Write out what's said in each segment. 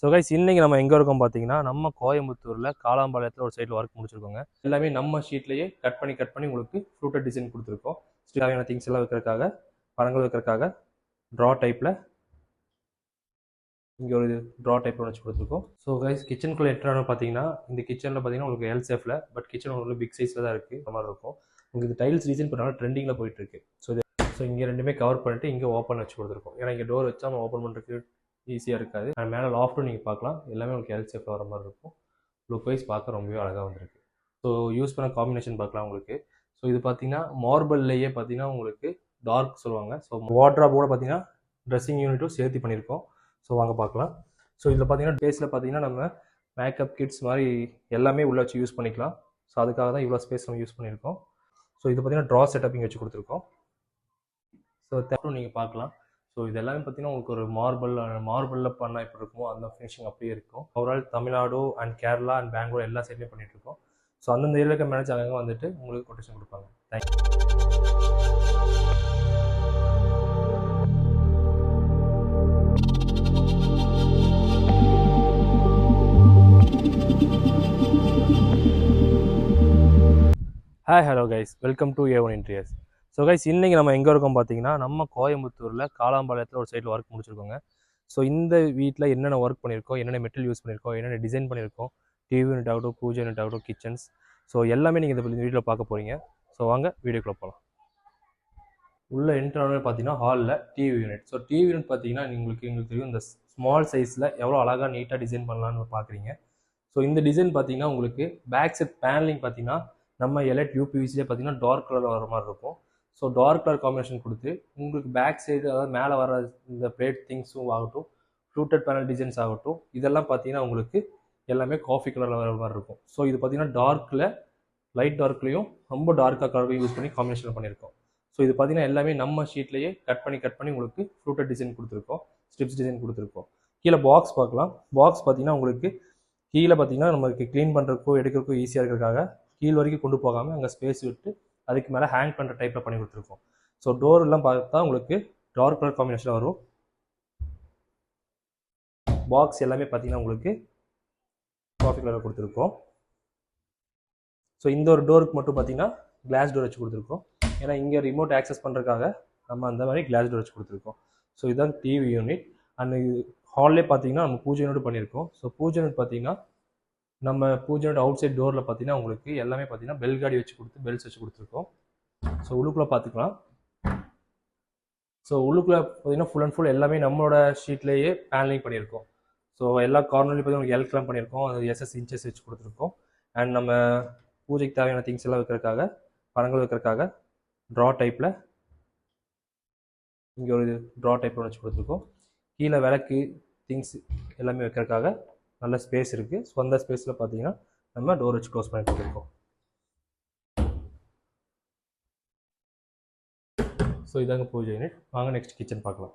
So guys இன்னைக்கு நம்ம எங்கே இருக்கோம் பார்த்தீங்கன்னா நம்ம கோயம்புத்தூரில் காலாம்பாளையத்தில் ஒரு சைடில் ஒர்க் முடிச்சிருக்கோங்க. எல்லாமே நம்ம ஷீட்லேயே கட் பண்ணி உங்களுக்கு ஃப்ளூட்டட் டிசைன் கொடுத்துருக்கோம். தேவையான திங்ஸ் எல்லாம் வைக்கிறதுக்காக, பழங்கள் வைக்கிறதுக்காக ட்ரா டைப்பில் இங்கே ஒரு ட்ரா டைப்பில் வச்சு கொடுத்துருக்கோம். ஸோ கைஸ் கிச்சனுக்குள்ளே என்ட்ரானு பார்த்தீங்கன்னா இந்த கிச்சனில் பார்த்தீங்கன்னா உங்களுக்கு எல் சேஃபில், பட் கிச்சன் உங்களுக்கு பிக் சைஸில் தான் இருக்குது. அந்த மாதிரி இருக்கும். உங்களுக்கு டைல்ஸ் டிசைன் பண்ணாலும் ட்ரெண்டிங்கில் போயிட்டு இருக்கு. ஸோ இங்கே ரெண்டுமே கவர் பண்ணிட்டு இங்கே ஓப்பன் வச்சு கொடுத்துருக்கோம். ஏன்னா இங்கே டோர் வச்சா நம்ம ஓப்பன் பண்ணுறதுக்கு ஈஸியாக இருக்காது. அண்ட் மேலே லாஃப்ட்டும் நீங்கள் பார்க்கலாம். எல்லாமே உங்களுக்கு எல் ஷேப்பில் வர மாதிரி இருக்கும். லுக் வைஸ் பார்க்க ரொம்பவே அழகாக வந்திருக்கு. ஸோ யூஸ் பண்ண காம்பினேஷன் பார்க்கலாம் உங்களுக்கு. ஸோ இது பார்த்தீங்கன்னா மார்பிள்லேயே பார்த்தீங்கன்னா உங்களுக்கு டார்க் சொல்லுவாங்க. ஸோ வார்ட்ராப்போட பார்த்தீங்கன்னா ட்ரெஸ்ஸிங் யூனிட்டும் சேர்த்து பண்ணியிருக்கோம். ஸோ வாங்க பார்க்கலாம். ஸோ இதில் பார்த்தீங்கன்னா பேஸில் பார்த்தீங்கன்னா நம்ம மேக்கப் கிட்ஸ் மாதிரி எல்லாமே உள்ளே வச்சு யூஸ் பண்ணிக்கலாம். ஸோ அதுக்காக தான் இவ்வளோ ஸ்பேஸ் நம்ம யூஸ் பண்ணியிருக்கோம். ஸோ இது பார்த்தீங்கன்னா ட்ரா செட்டப் இங்கே வச்சு கொடுத்துருக்கோம். ஸோ தேவையும் நீங்கள் பார்க்கலாம். ஸோ இது எல்லாமே பார்த்தீங்கன்னா உங்களுக்கு ஒரு மார்பிளில் பண்ணால் எப்படி இருக்குமோ அந்த ஃபினிஷிங் அப்படியே இருக்கும். Overall Tamil Nadu and Kerala and Bangalore எல்லா சைட்லேயும் பண்ணிட்டு இருக்கோம். ஸோ அந்தந்த ஏரியாவுக்கு மேனேஜ் அங்கே வந்துட்டு உங்களுக்கு கொட்டேஷன் கொடுப்பாங்க. Thank you. Hi hello guys, welcome to A1 interiors. So guys இன்னைக்கு நம்ம எங்கே இருக்கோம் பார்த்தீங்கன்னா நம்ம கோயம்புத்தூரில் காலாம்பாளையத்தில் ஒரு சைடில் ஒர்க் முடிச்சிருக்கோங்க. ஸோ இந்த வீட்டில் என்னென்ன ஒர்க் பண்ணியிருக்கோம், என்னென்ன மெட்டீரியல் யூஸ் பண்ணியிருக்கோம், என்னென்ன டிசைன் பண்ணியிருக்கோம், டிவி யூனிட் ஆகட்டும், பூஜை யூனிட் ஆகட்டும், கிச்சன்ஸ், ஸோ எல்லாமே நீங்கள் இந்த வீடியோவில் பார்க்க போகிறீங்க. ஸோ வாங்க வீடியோக்குள்ளே போகலாம். உள்ள என்ட்ரானே பார்த்தீங்கன்னா ஹாலில் TV unit. So TV unit பார்த்தீங்கன்னா எங்களுக்கு தெரியும் இந்த ஸ்மால் சைஸில் எவ்வளோ அழகாக நீட்டாக டிசைன் பண்ணலான்னு பார்க்குறீங்க. ஸோ இந்த டிசைன் பார்த்தீங்கன்னா உங்களுக்கு பேக் செட் பேனலிங் பார்த்தீங்கன்னா நம்ம எலக்ட் யூபிவிசிலே பார்த்தீங்கன்னா டார்க் கலரில் வர மாதிரி இருக்கும். ஸோ டார்க் கலர் காம்பினேஷன் கொடுத்து உங்களுக்கு பேக் சைடு, அதாவது மேலே வர இந்த பிளேட் திங்ஸும் ஆகட்டும், ஃப்ளூட்டட் பேனல் டிசைன்ஸ் ஆகட்டும், இதெல்லாம் பார்த்தீங்கன்னா உங்களுக்கு எல்லாமே காஃபி கலரில் வர மாதிரி இருக்கும். ஸோ இது பார்த்தீங்கன்னா டார்க்கில், லைட் டார்க்லையும் ரொம்ப டார்க்காக கலரையும் யூஸ் பண்ணி காம்பினேஷன் பண்ணியிருக்கோம். ஸோ இது பார்த்தீங்கன்னா எல்லாமே நம்ம ஷீட்லேயே கட் பண்ணி உங்களுக்கு ஃப்ளூட்டட் டிசைன் கொடுத்துருக்கோம், ஸ்ட்ரிப்ஸ் டிசைன் கொடுத்துருக்கோம். கீழே பாக்ஸ் பார்க்கலாம். பாக்ஸ் பார்த்தீங்கன்னா உங்களுக்கு கீழே பார்த்தீங்கன்னா நமக்கு க்ளீன் பண்ணுறதுக்கோ எடுக்கிறதுக்கோ ஈஸியாக இருக்கிறதுக்காக கீழ் வரைக்கும் கொண்டு போகாமல் அங்கே ஸ்பேஸ் விட்டு அதுக்கு மேலே ஹேங் பண்ணுற டைப்பில் பண்ணி கொடுத்துருக்கோம். ஸோ டோர் எல்லாம் பார்த்தா உங்களுக்கு டார்க் கலர் காம்பினேஷன் வரும். பாக்ஸ் எல்லாமே பார்த்தீங்கன்னா உங்களுக்கு காஃபி கலர் கொடுத்துருக்கோம். ஸோ இந்த ஒரு டோருக்கு மட்டும் பார்த்தீங்கன்னா கிளாஸ் டோர் வச்சு கொடுத்துருக்கோம். ஏன்னா இங்கே ரிமோட் ஆக்சஸ் பண்ணுறதுக்காக நம்ம அந்த மாதிரி கிளாஸ் டோர் வச்சு கொடுத்துருக்கோம். ஸோ இதுதான் டிவி யூனிட். அண்ட் ஹால்லே பார்த்தீங்கன்னா நம்ம பூஜை யூனிட் பண்ணியிருக்கோம். ஸோ பூஜை யூனிட் பார்த்தீங்கன்னா நம்ம பூஜை யூனிட் அவுட் சைட் டோரில் பார்த்தீங்கன்னா உங்களுக்கு எல்லாமே பார்த்தீங்கன்னா பெல் காடி வச்சு கொடுத்து பெல்ஸ் வச்சு கொடுத்துருக்கோம். ஸோ உள்ளுக்குள்ளே பார்த்துக்கலாம். ஸோ உள்ளுக்குள்ளே பார்த்தீங்கன்னா ஃபுல் அண்ட் ஃபுல் எல்லாமே நம்மளோட ஷீட்லேயே பேனலிங் பண்ணியிருக்கோம். ஸோ எல்லா கார்னர்லையும் பார்த்தீங்கன்னா எல் கிளாம் பண்ணியிருக்கோம். அது SS இன்ச்சஸ் வச்சு கொடுத்துருக்கோம். அண்ட் நம்ம பூஜைக்கு தேவையான திங்ஸ் எல்லாம் வைக்கிறதுக்காக, பழங்கள் வைக்கிறதுக்காக ட்ரா டைப்பில் இங்கே ஒரு ட்ரா டைப்பில் வச்சு கொடுத்துருக்கோம். கீழே விளக்கு திங்ஸ் எல்லாமே வைக்கிறதுக்காக நல்ல ஸ்பேஸ் இருக்குது. ஸோ அந்த ஸ்பேஸில் பார்த்தீங்கன்னா நம்ம டோர் வச்சு க்ளோஸ் பண்ணி கொடுத்துருக்கோம். ஸோ இதாங்க பூஜை யூனிட். வாங்க நெக்ஸ்ட் கிச்சன் பார்க்கலாம்.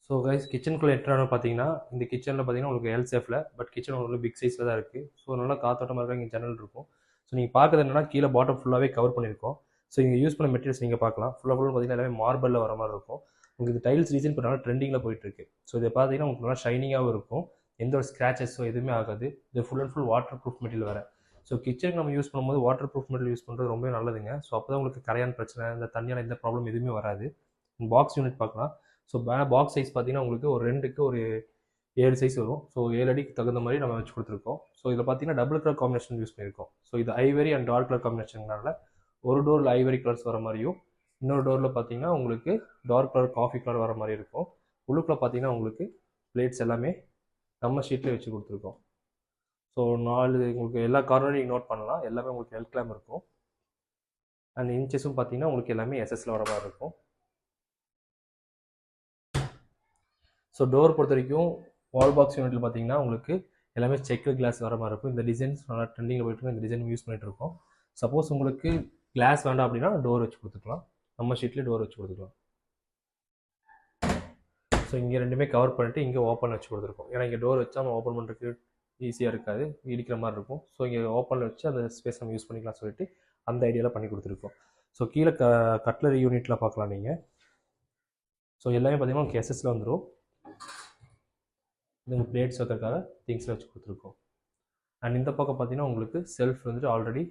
ஸோ கைஸ் கிச்சனுக்குள்ளே என்ட்ரானு பார்த்தீங்கன்னா இந்த கிச்சனில் பார்த்தீங்கன்னா உங்களுக்கு எல் சேஃபில், பட் கிச்சன் உங்களுக்கு பிக் சைஸில் தான் இருக்குது. ஸோ நல்லா காத்தோட்டமாக இருக்க இங்கே ஜன்னல் இருக்கும். ஸோ நீங்கள் பார்க்குறது என்னன்னா கீழே பாட்டம் ஃபுல்லாகவே கவர் பண்ணியிருக்கோம். ஸோ இங்கே யூஸ் பண்ண மெட்டீரியல்ஸ் நீங்கள் பார்க்கலாம். ஃபுல்லாக பார்த்தீங்கன்னா எல்லாமே மார்பிளில் வர மாதிரி இருக்கும். உங்களுக்கு டைல்ஸ் டிசைன் பண்ணாலும் ட்ரெண்டிங்கில் போயிட்டுருக்கு. ஸோ இதை பார்த்தீங்கன்னா உங்களுக்கு நல்லா ஷைனிங்காகவும் இருக்கும். எந்த ஒரு ஸ்க்ராச்சஸோ எதுவுமே ஆகாது. இது full and full water proof material வேறு. ஸோ கிச்சனுக்கு நம்ம யூஸ் பண்ணும்போது வாட்டர் ப்ரூஃப் மெட்டீரியல் யூஸ் பண்ணுறது ரொம்ப நல்லதுங்க. ஸோ அப்போ தான் உங்களுக்கு கரையான் பிரச்சனை, இந்த தண்ணியால் எந்த ப்ராப்ளம் எதுவுமே வராது. பாக்ஸ் யூனிட் பார்க்கலாம். ஸோ பாக்ஸ் சைஸ் பார்த்தீங்கன்னா உங்களுக்கு ஒரு 2க்கு ஒரு 7 சைஸ் வரும். ஸோ 7 அடிக்கு தகுந்த மாதிரி நம்ம வச்சு கொடுத்துருக்கோம். ஸோ இதில் பார்த்தீங்கன்னா டபுள் கலர் காம்பினேஷன் யூஸ் பண்ணியிருக்கோம். ஸோ இது ஐவரி அண்ட் டார்க் கலர் காம்பினேஷன்னால ஒரு டோரில் ஐவரி கலர்ஸ் வர மாதிரியும், இன்னொரு டோரில் பார்த்தீங்கன்னா உங்களுக்கு டார்க் கலர் காஃபி கலர் வர மாதிரி இருக்கும். உள்ளுக்குள்ள பார்த்தீங்கன்னா உங்களுக்கு பிளேட்ஸ் எல்லாமே நம்ம ஷீட்லேயே வச்சு கொடுத்துருக்கோம். ஸோ 4 உங்களுக்கு எல்லா கார்னரையும் நோட் பண்ணலாம். எல்லாமே உங்களுக்கு எல் கிளாம் இருக்கும். அண்ட் இன்ச்சஸும் பார்த்தீங்கன்னா உங்களுக்கு எல்லாமே SSல வர மாதிரி இருக்கும். ஸோ டோர் பொறுத்த வரைக்கும் வால் பாக்ஸ் யூனிட்டில் பார்த்தீங்கன்னா உங்களுக்கு எல்லாமே செக்கர் கிளாஸ் வர மாதிரி இருக்கும். இந்த டிசைன்ஸ் நல்லா ட்ரெண்டிங்கில் போயிட்டு இருக்கும். இந்த டிசைன் யூஸ் பண்ணிட்டு இருக்கோம். சப்போஸ் உங்களுக்கு கிளாஸ் வேண்டாம் அப்படின்னா டோர் வச்சு கொடுத்துக்கலாம். நம்ம ஷீட்லேயே டோர் வச்சு கொடுத்துக்கலாம். ஸோ இங்கே ரெண்டுமே கவர் பண்ணிட்டு இங்கே ஓப்பன் வச்சு கொடுத்துருக்கோம். ஏன்னா இங்கே டோர் வச்சா நம்ம ஓப்பன் பண்ணுறதுக்கு ஈஸியாக இருக்காது, இடிக்கிற மாதிரி இருக்கும். ஸோ இங்கே ஓப்பனில் வச்சு அந்த ஸ்பேஸ் நம்ம யூஸ் பண்ணிக்கலாம் சொல்லிட்டு அந்த ஐடியாவில் பண்ணி கொடுத்துருக்கோம். ஸோ கீழே கட்லரி யூனிட்டில் பார்க்கலாம் நீங்கள். ஸோ எல்லாமே பார்த்தீங்கன்னா உங்களுக்கு SSல வந்துடும். இந்த பிளேட்ஸ் வைக்கிறதுக்காக திங்ஸில் வச்சு கொடுத்துருக்கோம். அண்ட் இந்த பக்கம் பார்த்தீங்கன்னா உங்களுக்கு செல்ஃப் வந்துட்டு ஆல்ரெடி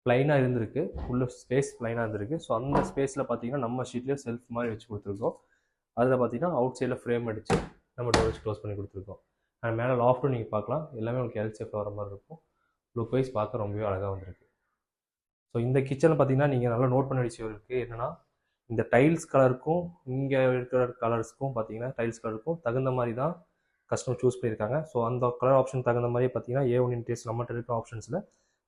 ப்ளைனாக இருந்திருக்கு, உள்ள ஸ்பேஸ் ப்ளைனாக இருந்திருக்கு. ஸோ அந்த ஸ்பேஸில் பார்த்தீங்கன்னா நம்ம ஷீட்லேயே செல்ஃப் மாதிரி வச்சு கொடுத்துருக்கோம். அதில் பார்த்தீங்கன்னா அவுட் சைடில் ஃப்ரேம் அடித்து நம்ம டோர் வச்சு க்ளோஸ் பண்ணி கொடுத்துருக்கோம். அண்ட் மேலே லாஃப்ட்டும் நீங்கள் பார்க்கலாம், எல்லாமே உங்களுக்கு எல் ஷேப்பில் வர மாதிரி இருக்கும். லுக் வைஸ் பார்க்க ரொம்பவே அழகாக வந்திருக்கு. ஸோ இந்த கிச்சனில் பார்த்தீங்கன்னா நீங்கள் நல்லா நோட் பண்ண விஷயம் இருக்குது என்னென்னா, இந்த டைல்ஸ் கலருக்கும் இங்கே இருக்கிற கலர்ஸ்க்கும் பார்த்தீங்கன்னா டைல்ஸ் கலருக்கும் தகுந்த மாதிரி தான் கஸ்டமர் சூஸ் பண்ணியிருக்காங்க. ஸோ அந்த கலர் ஆப்ஷன் தகுந்த மாதிரி பார்த்தீங்கன்னா A1 இன்டீரியர்ஸ் நம்மகிட்ட இருக்கிற ஆப்ஷன்ஸில்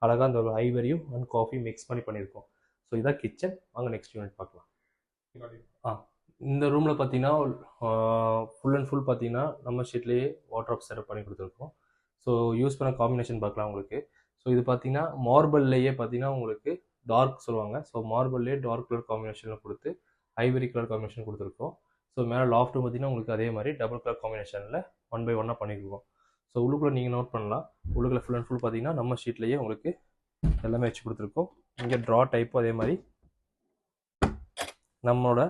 அழகாக அந்த ஒரு ஐவரியும் அண்ட் காஃபி மிக்ஸ் பண்ணி பண்ணியிருக்கோம். ஸோ இதான் கிச்சன். வாங்க நெக்ஸ்ட் யூனிட் பார்க்கலாம். இந்த ரூமில் பார்த்தீங்கன்னா ஃபுல் அண்ட் ஃபுல் பார்த்தீங்கன்னா நம்ம ஷீட்லேயே வாட்ராப் செட்டப் பண்ணி கொடுத்துருக்கோம். ஸோ யூஸ் பண்ண காம்பினேஷன் பார்க்கலாம் உங்களுக்கு. ஸோ இது பார்த்தீங்கன்னா மார்பிள்லேயே பார்த்தீங்கன்னா உங்களுக்கு டார்க் சொல்லுவாங்க. ஸோ மார்பிள்லேயே டார்க் கலர் காம்பினேஷனில் கொடுத்து ஐவரி கலர் காம்பினேஷன் கொடுத்துருக்கோம். ஸோ மேலே லாஃப்ட்டும் பார்த்தீங்கன்னா உங்களுக்கு அதே மாதிரி டபுள் கலர் காம்பினேஷனில் 1 by 1 பண்ணியிருக்கோம். ஸோ உள்ளுக்குள்ளே நீங்கள் நோட் பண்ணலாம், உள்ளுக்குள்ளே ஃபுல் அண்ட் ஃபுல் பார்த்தீங்கன்னா நம்ம ஷீட்லேயே உங்களுக்கு எல்லாமே வச்சு கொடுத்துருக்கோம். இங்கே ட்ரா டைப்பும் அதே மாதிரி நம்மளோட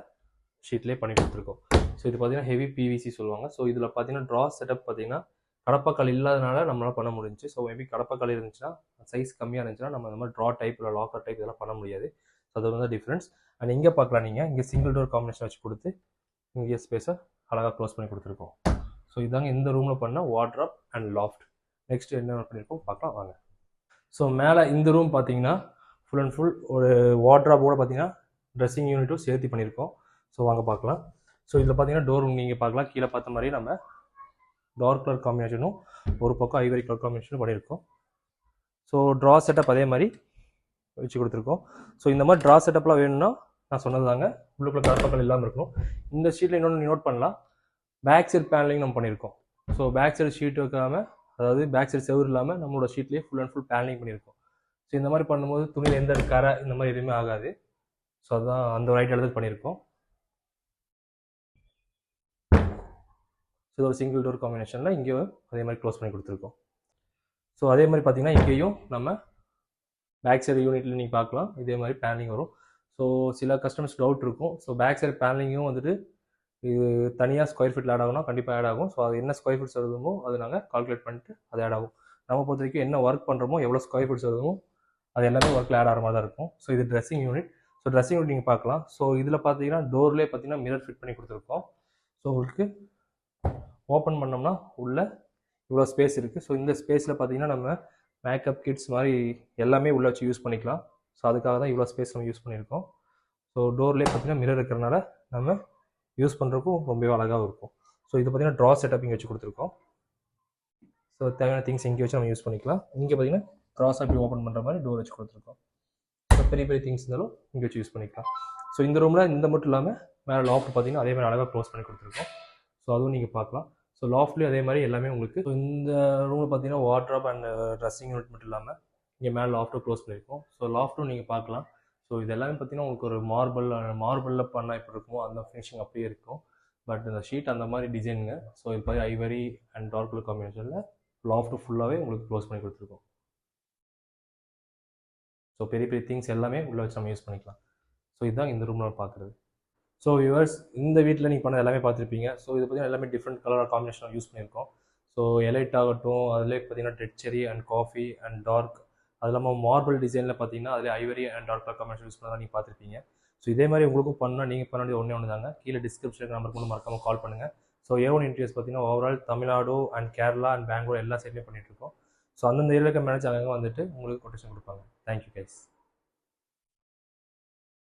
ஷீட்லேயே பண்ணி கொடுத்துருக்கோம். ஸோ இது பார்த்தீங்கன்னா ஹெவி பிவிசி சொல்லுவாங்க. ஸோ இதில் பார்த்தீங்கன்னா ட்ரா செட்டப் பார்த்தீங்கன்னா கடப்பாக்கல் இல்லாதனால நம்மளால் பண்ண முடிஞ்சு. ஸோ மேபி கடப்பாக்கல் இருந்துச்சுன்னா சைஸ் கம்மியாக இருந்துச்சுன்னா நம்ம இந்த மாதிரி ட்ரா டைப் இல்லை லாக்கர் டைப் இதெல்லாம் பண்ண முடியாது. ஸோ அது வந்து டிஃப்ரென்ஸ். அண்ட் இங்கே பார்க்கலாம், நீங்கள் இங்கே சிங்கிள் டோர் காம்பினேஷன் வச்சு கொடுத்து இங்கே ஸ்பேஸை அழகாக க்ளோஸ் பண்ணி கொடுத்துருக்கோம். ஸோ இதாங்க இந்த ரூமில் பண்ண வாட்ராப் அண்ட் லாஃப்ட். நெக்ஸ்ட் என்ன பண்ணியிருக்கோம் பார்க்கலாம் வாங்க. ஸோ மேலே இந்த ரூம் பார்த்தீங்கன்னா ஃபுல் அண்ட் ஃபுல் ஒரு வாட்ராப்போட பார்த்தீங்கன்னா ட்ரெஸ்ஸிங் யூனிட்டும் சேர்த்து பண்ணியிருக்கோம். ஸோ வாங்க பார்க்கலாம். ஸோ இதில் பார்த்தீங்கன்னா டோர் நீங்கள் பார்க்கலாம், கீழே பார்த்த மாதிரி நம்ம டார்க் கலர் காம்பினேஷனும் ஒரு பக்கம் ஐவரி கலர் காம்பினேஷனும் பண்ணியிருக்கோம். ஸோ ட்ரா செட்டப் அதே மாதிரி வச்சு கொடுத்துருக்கோம். ஸோ இந்த மாதிரி ட்ரா செட்டப்லாம் வேணும்னா நான் சொன்னது தாங்க, உள்ளுக்குள்ள கடப்பாக்கள் இல்லாமல் இருக்கணும். இந்த ஷீட்டில் இன்னொன்று நோட் பண்ணலாம், பேக் சைட் பேனலிங் நம்ம பண்ணியிருக்கோம். ஸோ பேக் சைடு ஷீட் வைக்காமல், அதாவது பேக் சைடு செவர் இல்லாமல் நம்மளோட ஷீட்லேயே ஃபுல் அண்ட் ஃபுல் பேனலிங் பண்ணியிருக்கோம். ஸோ இந்த மாதிரி பண்ணும்போது துணியில் எந்த கரை இந்த மாதிரி எதுவுமே ஆகாது. ஸோ அதுதான் அந்த ரைட் இடத்துக்கு பண்ணியிருக்கோம். ஸோ இது ஒரு சிங்கிள் டோர் காம்பினேஷனில் இங்கேயும் அதே மாதிரி க்ளோஸ் பண்ணி கொடுத்துருக்கோம். ஸோ அதே மாதிரி பார்த்தீங்கன்னா இங்கேயும் நம்ம பேக் சைடு யூனிட்டில் நீங்கள் பார்க்கலாம் இதே மாதிரி பேனலிங் வரும். ஸோ சில கஸ்டமர்ஸ் டவுட் இருக்கும், ஸோ பேக் சைடு பேனலிங்கும் வந்துட்டு இது தனியாக ஸ்கொயர் ஃபீட்டில் ஆட் ஆகும்னா கண்டிப்பாக ஆட் ஆகும். ஸோ அது என்ன ஸ்கொயர் ஃபீட்ஸ் வருதுமோ அது நாங்கள் கால்குலேட் பண்ணிட்டு அது ஆட் ஆகும். நம்ம பொறுத்த வரைக்கும் என்ன ஒர்க் பண்ணுறோமோ எவ்வளோ ஸ்கொயர் ஃபீட்ஸ் வருதுமோ அது எல்லாமே ஒர்க்கில் ஆட் ஆகிற மாதிரி தான் இருக்கும். ஸோ இது dressing unit. So dressing unit நீங்கள் பார்க்கலாம். ஸோ இதில் பார்த்தீங்கன்னா டோர்லேயே பார்த்தீங்கன்னா மிரர் ஃபிட் பண்ணி கொடுத்துருக்கோம். ஸோ உங்களுக்கு ஓப்பன் பண்ணோம்னா உள்ள இவ்வளோ ஸ்பேஸ் இருக்குது. ஸோ இந்த ஸ்பேஸில் பார்த்தீங்கன்னா நம்ம மேக்கப் கிட்ஸ் மாதிரி எல்லாமே உள்ளே வச்சு யூஸ் பண்ணிக்கலாம். ஸோ அதுக்காக தான் இவ்வளோ ஸ்பேஸ் நம்ம யூஸ் பண்ணியிருக்கோம். ஸோ டோர்லேயே பார்த்தீங்கன்னா மிரர் இருக்கிறனால நம்ம யூஸ் பண்ணுறதுக்கும் ரொம்பவே அழகாக இருக்கும். ஸோ இது பார்த்தீங்கன்னா ட்ரா செட்டப் இங்கே வச்சு கொடுத்துருக்கோம். ஸோ தேவையான திங்ஸ் இங்கே வச்சு நம்ம யூஸ் பண்ணிக்கலாம். இங்கே பார்த்தீங்கன்னா ட்ராஸ் அப்படி ஓப்பன் பண்ணுற மாதிரி டோர் வச்சு கொடுத்துருக்கோம். ஸோ பெரிய பெரிய திங்ஸ் இருந்தாலும் இங்கே வச்சு யூஸ் பண்ணிக்கலாம். ஸோ இந்த ரூமில் இந்த மட்டும் இல்லாமல் மேலே லாஃப்ட் பார்த்தீங்கன்னா அதே மாதிரி அழகாக க்ளோஸ் பண்ணி கொடுத்துருக்கோம். ஸோ அதுவும் நீங்கள் பார்க்கலாம். ஸோ லாஃப்ட்லேயும் அதே மாதிரி எல்லாமே உங்களுக்கு. ஸோ இந்த ரூமில் பார்த்தீங்கன்னா வாட்ராப் அண்ட் ட்ரெஸ்ஸிங் யூனிட் மட்டும் இல்லாமல் இங்கே மேலே லாஃப்ட்டும் க்ளோஸ் பண்ணியிருக்கோம். ஸோ லாஃப்ட்டும் நீங்கள் பார்க்கலாம். ஸோ இது எல்லாமே பார்த்தீங்கன்னா உங்களுக்கு ஒரு மார்பிளில் பண்ணால் எப்படி இருக்குமோ அந்த ஃபினிஷிங் அப்படியே இருக்கும். பட் இந்த ஷீட் அந்த மாதிரி டிசைனுங்க. ஸோ இது மாதிரி ஐவரி அண்ட் டார்க் கலர் காம்பினேஷனில் லாஃப்ட்டு ஃபுல்லாகவே உங்களுக்கு க்ளோஸ் பண்ணி கொடுத்துருக்கோம். ஸோ பெரிய பெரிய திங்ஸ் எல்லாமே உள்ளே வச்சு நம்ம யூஸ் பண்ணிக்கலாம். ஸோ இதுதான் இந்த ரூமில் பார்க்குறது. ஸோ வியூவர்ஸ், இந்த வீட்டில் நீங்கள் பண்ண எல்லாமே பார்த்துருப்பீங்க. ஸோ இது பார்த்தீங்கன்னா எல்லாமே டிஃப்ரெண்ட் கலர் காம்பினேஷனாக யூஸ் பண்ணியிருக்கோம். ஸோ எலைட் ஆகட்டும், அதிலே பார்த்தீங்கன்னா ரெட் செரி அண்ட் காஃபி அண்ட் டார்க், அது இல்லாமல் மார்பிள் டிசைனில் பார்த்தீங்கன்னா அதில் ivory and dark colour combination use பண்ணதான் நீங்கள் பார்த்துருப்பீங்க. ஸோ இதே மாதிரி உங்களுக்கும் பண்ணால் நீங்கள் பண்ண வேண்டியது ஒன்று தாங்க. கீழே டிஸ்கிரிப்ஷனுக்கு நம்பருக்கு மட்டும் மறக்காமல் கால் பண்ணுங்கள். ஸோ A1 இன்டீரியர்ஸ் பார்த்தீங்கன்னா overall Tamil Nadu and Kerala and Bangalore எல்லா சைட்லையும் பண்ணிகிட்ருக்கோம். ஸோ அந்தந்த ஏரியாவுக்கு மேனேஜ் அங்கே வந்துட்டு உங்களுக்கு கொட்டேஷன் கொடுப்பாங்க. Thank you guys.